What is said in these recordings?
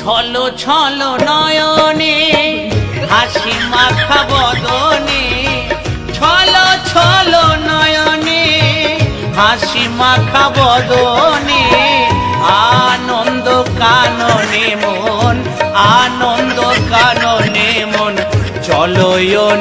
ছলো ছলো নয়নে হাসি মাখা বদনে, ছলো ছলো নয়নে হাসি মাখা বদনে, আনন্দ কাননে মন, আনন্দ কাননে মন, চলো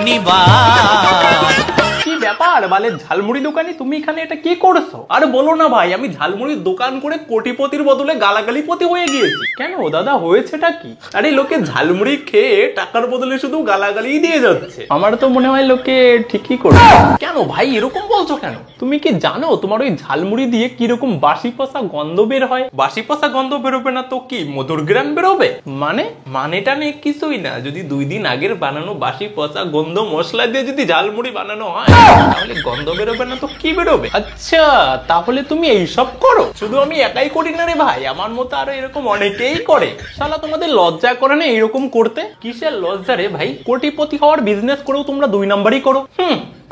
নিবার। কি ব্যাপার বালে ঝালমুড়ি দোকানি, তুমি এখানে এটা কি করছো? আর বলো না ভাই, আমি ঝালমুড়ির দোকান করে কোটিপতির বদলে গালাগালিপতি হয়ে গিয়েছি। কেন দাদা, হয়েছেটা কি? আরে লোকে ঝালমুড়ি খেয়ে টাকার বদলে শুধু গালাগালি দিয়ে যাচ্ছে। আমার তো মনে হয় লোকে ঠিকই করছে। কেন ভাই এরকম বলছো কেন? তুমি কি জানো তোমার ওই ঝালমুড়ি দিয়ে কিরকম বাসি পচা গন্ধ বের হয়? বাসি পচা গন্ধ বেরোবে না তো কি মধুর গ্রাম বেরোবে? মানেটা নেই কিছুই না। যদি 2 দিন আগের বানানো বাসি পচা গন্ধ মশলা দিয়ে যদি ঝালমুড়ি বানানো হয় তাহলে গন্ধ বেরোবে না তো কি বেরোবে? আচ্ছা, তাহলে তুমি এইসব করো? শুধু আমি একাই করি না রে ভাই, আমার মতো আরো এরকম অনেকেই করে। শালা তোমাদের লজ্জা করে না এরকম করতে? কিসের লজ্জা রে ভাই? কোটিপতি হওয়ার বিজনেস করেও তোমরা 2 নাম্বারই করো।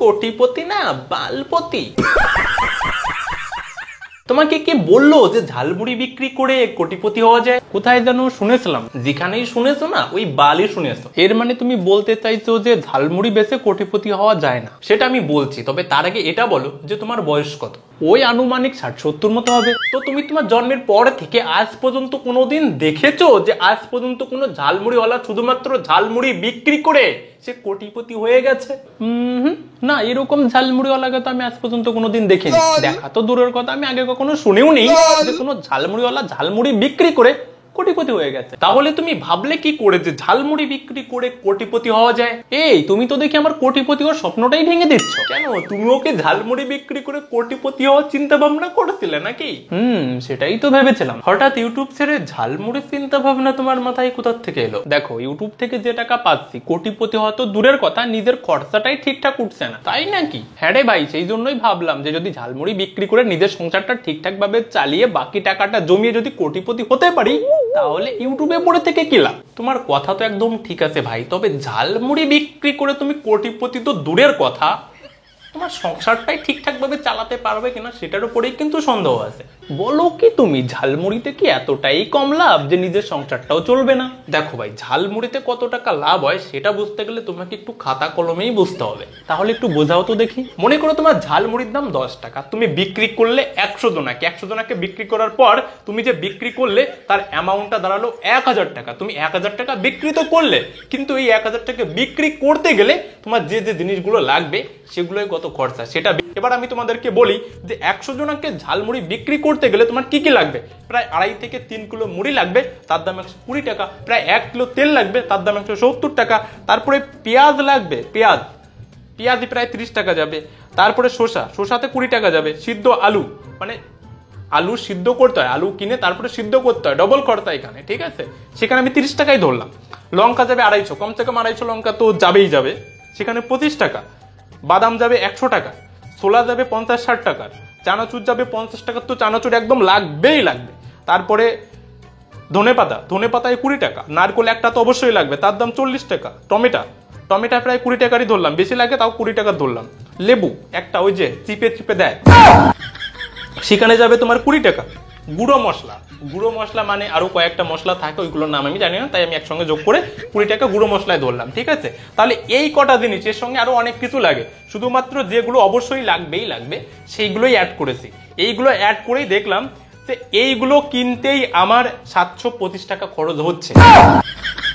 কোটিপতি না বালপতি। তোমাকে কে বললো যে ঝালমুড়ি বিক্রি করে কোটিপতি হওয়া যায়? কোথায় যেন শুনেছিলাম। যেখানেই শুনেছো না ওই বালই শুনেছো। এর মানে তুমি বলতে চাইছো যে ঝালমুড়ি বেচে কোটিপতি হওয়া যায় না? সেটা আমি বলছি, তবে তার আগে এটা বলো যে তোমার বয়স কত? ওই আনুমানিক 60-70 মতো হবে। তো তুমি তোমার জন্মের পর থেকে আজ পর্যন্ত কোনোদিন দেখেছো যে আজ পর্যন্ত কোনো ঝালমুড়িওয়ালা শুধুমাত্র ঝালমুড়ি বিক্রি করে সে কোটিপতি হয়ে গেছে? না, এরকম ঝালমুড়িওয়ালাকে তো আমি আজ পর্যন্ত কোনোদিন দেখিনি। দেখা তো দূরের কথা, আমি আগে কখনো শুনেও নেই যে কোনো ঝালমুড়িওয়ালা ঝালমুড়ি বিক্রি করে কোটিপতি হয়ে গেছে। তাহলে তুমি ভাবলে কি করে যে ঝালমুড়ি বিক্রি করে কোটিপতি হওয়া যায়? এই তুমি তো দেখি আমার কোটিপতি হওয়ার স্বপ্নটাই ভেঙে দিচ্ছ। কেন, তুমি ওকে ঝালমুড়ি বিক্রি করে কোটিপতি হওয়ার চিন্তা ভাবনা করছিলে নাকি? সেটাই তো ভেবেছিলাম। হঠাৎ ইউটিউব ছেড়ে ঝালমুড়ির চিন্তা ভাবনা তোমার মাথায় কোথা থেকে এলো? দেখো, ইউটিউব থেকে যে টাকা পাচ্ছি, কোটিপতি হওয়া তো দূরের কথা, নিজের খরচাটাই ঠিকঠাক উঠছে না। তাই নাকি? হ্যাঁ রে ভাই, সেই জন্যই ভাবলাম যে যদি ঝালমুড়ি বিক্রি করে নিজের সংসারটা ঠিকঠাক ভাবে চালিয়ে বাকি টাকাটা জমিয়ে যদি কোটিপতি হতে পারি তাহলে ইউটিউবে পড়ে থেকে কি লাভ? তোমার কথা তো একদম ঠিক আছে ভাই, তবে ঝালমুড়ি বিক্রি করে তুমি কোটিপতি তো দূরের কথা, তোমার সংসারটাই ঠিকঠাক ভাবে চালাতে পারবে কিনা সেটার উপরেই কিন্তু সন্দেহ আছে। বলো কি তুমি, ঝালমুড়িতে কি এতটাই কম লাভ যে নিজের সংসারটাও চলবে না? দেখো ভাই, ঝালমুড়িতে কত টাকা লাভ হয় সেটা বুঝতে গেলে তোমাকে একটু খাতা কলমেই বুঝতে হবে। তাহলে একটু বোঝাও তো দেখি। মনে করো তোমার ঝালমুড়ির দাম 10 টাকা, তুমি বিক্রি করলে 100 জনাকে বিক্রি করার পর তুমি যে বিক্রি করলে তার অ্যামাউন্টটা দাঁড়ালো 1000 টাকা। তুমি 1000 টাকা বিক্রি তো করলে, কিন্তু এই 1000 টাকা বিক্রি করতে গেলে তোমার যে যে জিনিসগুলো লাগবে সেগুলোই কত খরচা সেটা। এবার আমি তোমাদেরকে বলি যে 100 জনাকে ঝালমুড়ি বিক্রি করতে গেলে তোমার কি কি লাগবে। প্রায় 2.5 থেকে 3 কিলো মুড়ি লাগবে, তার দাম 120 টাকা। প্রায় 1 কিলো তেল লাগবে, তার দাম 170 টাকা। তারপরে পেঁয়াজ লাগবে, পেঁয়াজই প্রায় 30 টাকা যাবে। তারপরে শসাতে 20 টাকা যাবে। সিদ্ধ আলু, মানে আলু সিদ্ধ করতে হয়, আলু কিনে তারপরে সিদ্ধ করতে হয়, ডবল খরচা এখানে, ঠিক আছে? সেখানে আমি 30 টাকাই ধরলাম। লঙ্কা যাবে 250, কমসে কম 250 লঙ্কা তো যাবেই যাবে, সেখানে 25 টাকা। বাদাম যাবে 100 টাকা, ছোলা যাবে 50-60 টাকার, চানাচুর যাবে 50 টাকার, তো চানাচুর একদম লাগবেই লাগবে। তারপরে ধনেপাতায় 20 টাকা, নারকেল একটা তো অবশ্যই লাগবে, তার দাম 40 টাকা। টমেটো প্রায় 20 টাকারই ধরলাম, বেশি লাগে তাও 20 টাকা ধরলাম। লেবু একটা, ওই যে চিপে দেয়, সেখানে যাবে তোমার 20 টাকা। গুঁড়ো মশলা মানে আরো কয়েকটা মশলা থাকে, ওইগুলোর নাম আমি জানি না, তাই আমি একসঙ্গে যোগ করে 20 টাকা গুঁড়ো মশলায় ধরলাম, ঠিক আছে? তাহলে এই কটা জিনিস, এর সঙ্গে আরো অনেক কিছু লাগে, শুধুমাত্র যেগুলো অবশ্যই লাগবে সেইগুলোই অ্যাড করেছি। এইগুলো অ্যাড করেই দেখলাম যে এইগুলো কিনতেই আমার 725 টাকা খরচ হচ্ছে।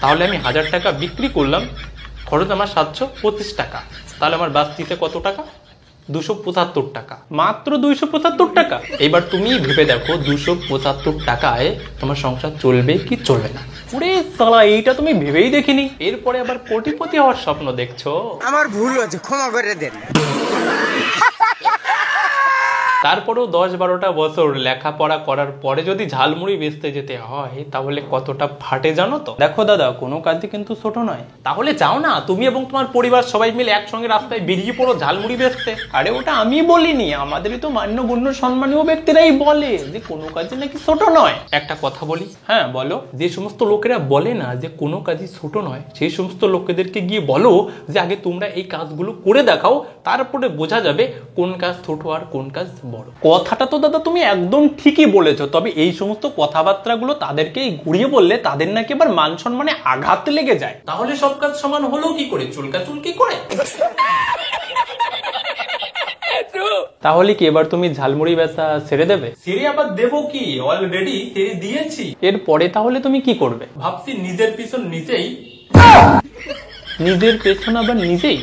তাহলে আমি 1000 টাকা বিক্রি করলাম, খরচ আমার 725 টাকা। তাহলে আমার বাঁচতিতে কত টাকা? 275 টাকা, মাত্র 275 টাকা। এবার তুমি ভেবে দেখো 275 টাকায় তোমার সংসার চলবে কি চলবে না? ওরে সালা, এইটা তুমি ভেবেই দেখিনি। এরপরে আবার কোটিপতি হওয়ার স্বপ্ন দেখছো? আমার ভুল হয়েছে, ক্ষমা করে দেন। তারপরেও 10-12টা বছর লেখাপড়া করার পরে যদি ঝালমুড়ি বেচতে যেতে হয় তাহলে কতটা ফাটে জানো তো? দেখো দাদা, কোনো কাজই কিন্তু ছোট নয়। তাহলে যাও না, তুমি এবং তোমার পরিবার সবাই মিলে একসঙ্গে রাস্তায় বেরিয়ে পড়ো ঝালমুড়ি বেচতে। আরে ওটা আমি বলিনি, আমাদেরই তো মান্যগণ্য সম্মানীয় ব্যক্তিরাই বলে যে কোনো কাজই নাকি ছোট নয়। একটা কথা বলি, হ্যাঁ বলো। যে সমস্ত লোকেরা বলে না যে কোনো কাজই ছোট নয়, সেই সমস্ত লোকেদেরকে গিয়ে বলো যে আগে তোমরা এই কাজগুলো করে দেখাও, তারপরে বোঝা যাবে কোন কাজ ছোট আর কোন কাজ বড়। কথাটা তো দাদা তুমি একদম ঠিকই বলেছো, তবে এই সমস্ত কথাবার্তাগুলো তাদেরকে ঘুরিয়ে বললে তাদের নাকি আবার মান সম্মানে আঘাত লেগে যায়। তাহলে সব কাজ সমান হলো কি করে, চুলকা চুলকি করে? তাহলে কি এবার তুমি ঝালমুড়ি বেচা ছেড়ে দেবে? ছেড়ে আবার দেবো কি, অলরেডি ছেড়ে দিয়েছি। এরপরে তাহলে তুমি কি করবে? ভাবছি নিজের পিছন নিজেই। নিজের পেছন আবার নিজেই,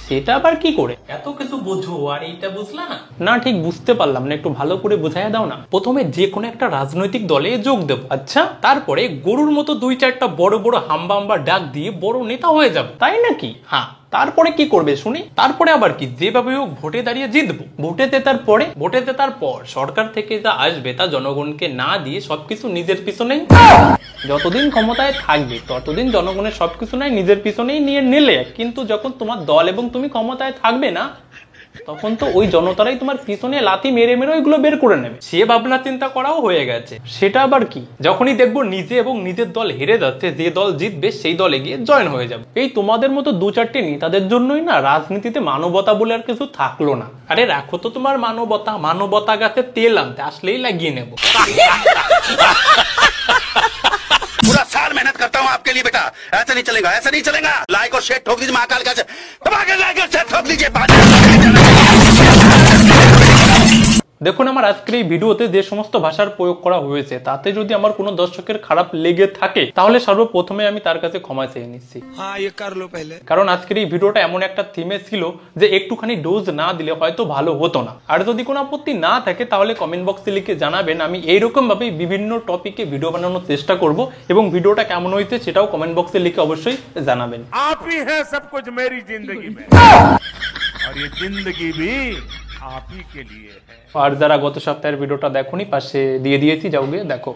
সেটা আবার কি করে? এত কিছু বোঝো আর এইটা বুঝলা না? না ঠিক বুঝতে পারলাম না, একটু ভালো করে বুঝাইয়া দাও না। প্রথমে যে কোনো একটা রাজনৈতিক দলে যোগ দেব, আচ্ছা, তারপরে গরুর মতো 2-4টা বড় বড় হাম্বা ডাক দিয়ে বড় নেতা হয়ে যাব, তাই নাকি? হ্যাঁ, তারপরে কি করবে শুনি? তারপরে আবার কি, যেভাবে হোক ভোটে দাঁড়িয়ে জিতবো। ভোটে জেতার পর সরকার থেকে যা আসবে তা জনগণকে না দিয়ে সবকিছু নিজের পিছনেই, যতদিন ক্ষমতায় থাকবে ততদিন জনগণের সবকিছু নাই নিজের পিছনেই নিয়ে নিলে, কিন্তু যখন তোমার দল এবং তুমি ক্ষমতায় থাকবে না তখন তো ওই জনতারাই তোমার পিছনে লাথি মেরে মেরে ওইগুলো বের করে নেবে। সে ভাবনা চিন্তা করাও হয়ে গেছে। সেটা আবার কি, যখনই দেখবো নিজে এবং নিজের দল হেরে যাচ্ছে, যে দল জিতবে সেই দলে গিয়ে জয়েন হয়ে যাবে। এই তোমাদের মতো 2-4টে নেতাদের জন্যই না রাজনীতিতে মানবতা বলে আর কিছু থাকলো না। আরে রাখো তো তোমার মানবতা গাছে তেল আনতে আসলেই লাগিয়ে নেবো। पूरा साल मेहनत करता हूँ आपके लिए बेटा, ऐसा नहीं चलेगा, ऐसा नहीं चलेगा। लाइक और शेयर ठोक दीजिए, महाकाल का लाइक और शेयर ठोक दीजिए। দেখুন, আমার আজকের এই ভিডিওতে যে সমস্ত ভাষার প্রয়োগ করা হয়েছে তাতে যদি আমার কোনো দর্শকের খারাপ লেগে থাকে তাহলে সর্বপ্রথমে আমি তার কাছে ক্ষমা চেয়ে নিচ্ছি। কারণ আজকের এই ভিডিওটা এমন একটা থিমে ছিল যে একটুখানি ডোজ না দিলে হয়তো ভালো হতো না। আর যদি কোনো আপত্তি না থাকে তাহলে কমেন্ট বক্সে লিখে জানাবেন, আমি এইরকম ভাবে বিভিন্ন টপিকে ভিডিও বানানোর চেষ্টা করব এবং ভিডিওটা কেমন হয়েছে সেটাও কমেন্ট বক্সে লিখে অবশ্যই জানাবেন। आप ही है सब कुछ मेरी जिंदगी में, और ये जिंदगी भी आप ही के लिए है। আর যারা গত সপ্তাহের ভিডিওটা দেখোনি পাশে দিয়ে দিয়েছি, যাও গিয়ে দেখো।